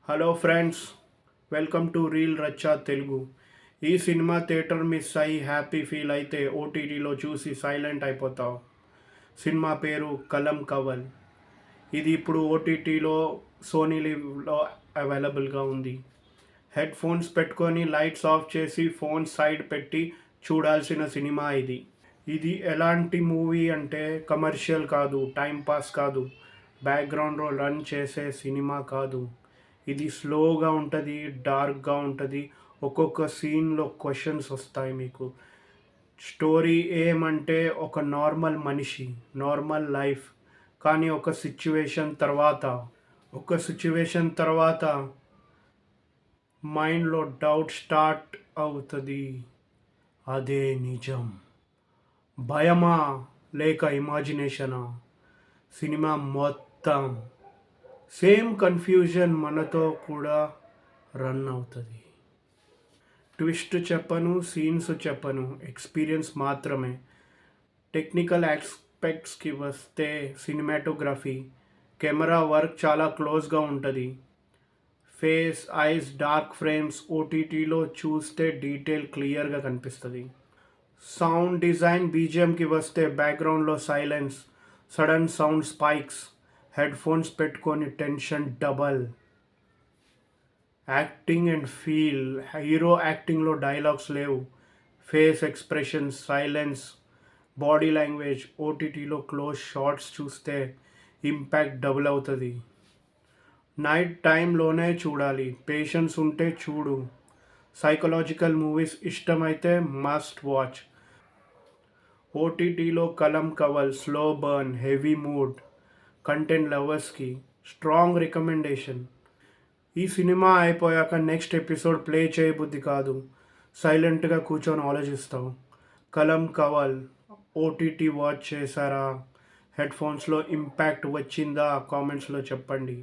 Hello friends, welcome to reel Racha Telugu. ఈ cinema theatre miss అయ్యి happy feel అయితే ఓటీటీలో చూసి సైలెంట్ అయిపోతావు. సినిమా పేరు కలం కవల్. ఇది ఇప్పుడు ఓటీటీలో సోనీ లివ్లో అవైలబుల్గా ఉంది. హెడ్ ఫోన్స్ పెట్టుకొని లైట్స్ ఆఫ్ చేసి ఫోన్ సైడ్ పెట్టి చూడాల్సిన సినిమా ఇది. ఇది ఎలాంటి మూవీ అంటే కమర్షియల్ కాదు, టైంపాస్ కాదు, బ్యాక్గ్రౌండ్లో రన్ చేసే సినిమా కాదు. ఇది స్లోగా ఉంటుంది, డార్క్గా ఉంటుంది. ఒక్కొక్క సీన్లో క్వశ్చన్స్ వస్తాయి మీకు. స్టోరీ ఏమంటే ఒక నార్మల్ మనిషి, నార్మల్ లైఫ్, కానీ ఒక సిచ్యువేషన్ తర్వాత మైండ్లో డౌట్ స్టార్ట్ అవుతుంది. అదే నిజం, భయమా లేక ఇమాజినేషనా? సినిమా మొత్తం సేమ్ కన్ఫ్యూజన్ మనతో కూడా రన్ అవుతుంది. ట్విస్ట్ చెప్పను, సీన్స్ చెప్పను, ఎక్స్పీరియన్స్ మాత్రమే. టెక్నికల్ ఆస్పెక్ట్స్కి వస్తే సినిమాటోగ్రఫీ, కెమెరా వర్క్ చాలా క్లోజ్గా ఉంటుంది. ఫేస్, ఐస్, డార్క్ ఫ్రేమ్స్ ఓటీటీలో చూస్తే డీటెయిల్ క్లియర్గా కనిపిస్తుంది. సౌండ్ డిజైన్, బీజిఎంకి వస్తే బ్యాక్గ్రౌండ్లో silence, sudden sound spikes, headphones పెట్టుకొని tension double. Acting and feel, hero యాక్టింగ్లో డైలాగ్స్ లేవు, face expressions, silence, body language. ఓటీటీలో క్లోజ్ షాట్స్ చూస్తే ఇంపాక్ట్ డబుల్ అవుతుంది. నైట్ టైంలోనే చూడాలి, పేషెన్స్ ఉంటే చూడు. సైకలాజికల్ మూవీస్ ఇష్టమైతే మస్ట్ వాచ్. ఓటీటీలో Kalamkaval, slow burn, heavy mood content లవర్స్కి స్ట్రాంగ్ రికమెండేషన్. ఈ సినిమా అయిపోయాక నెక్స్ట్ ఎపిసోడ్ ప్లే చేయబుద్ధి కాదు, సైలెంట్గా కూర్చొని ఆలోచిస్తావు. కలం కవల్ ఓటీటీ వాచ్ చేశారా? హెడ్ ఫోన్స్లో ఇంపాక్ట్ వచ్చిందా? కామెంట్స్లో చెప్పండి.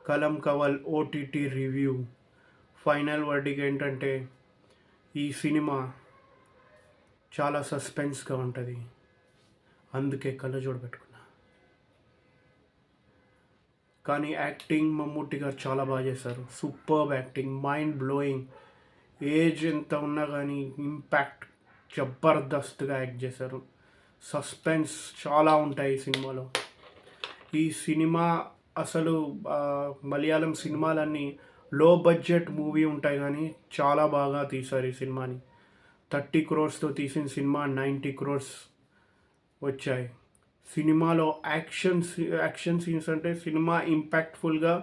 కలం కవల్ ఓటీటీ రివ్యూ. ఫైనల్ వర్డిక్ ఏంటంటే ఈ సినిమా చాలా సస్పెన్స్గా ఉంటుంది, అందుకే కళ్ళజోడు పెట్టుకున్నా. కానీ యాక్టింగ్ మమ్ముట్టి గారు చాలా బాగా చేశారు. Superb acting, mind blowing. Age ఎంత ఉన్నా కానీ ఇంపాక్ట్ జబర్దస్త్గా యాక్ట్ చేశారు. సస్పెన్స్ చాలా ఉంటాయి ఈ సినిమాలో. ఈ సినిమా అసలు మలయాళం సినిమాలన్నీ లో బడ్జెట్ మూవీ ఉంటాయి కానీ చాలా బాగా తీశారు ఈ సినిమాని. 30 crores తీసిన సినిమా 90 crores వచ్చాయి. సినిమాలో యాక్షన్ సీన్స్ అంటే సినిమా ఇంపాక్ట్ఫుల్గా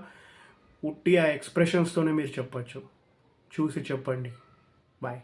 ఉట్టి ఆ ఎక్స్ప్రెషన్స్తోనే మీరు చెప్పచ్చు. చూసి చెప్పండి. బాయ్.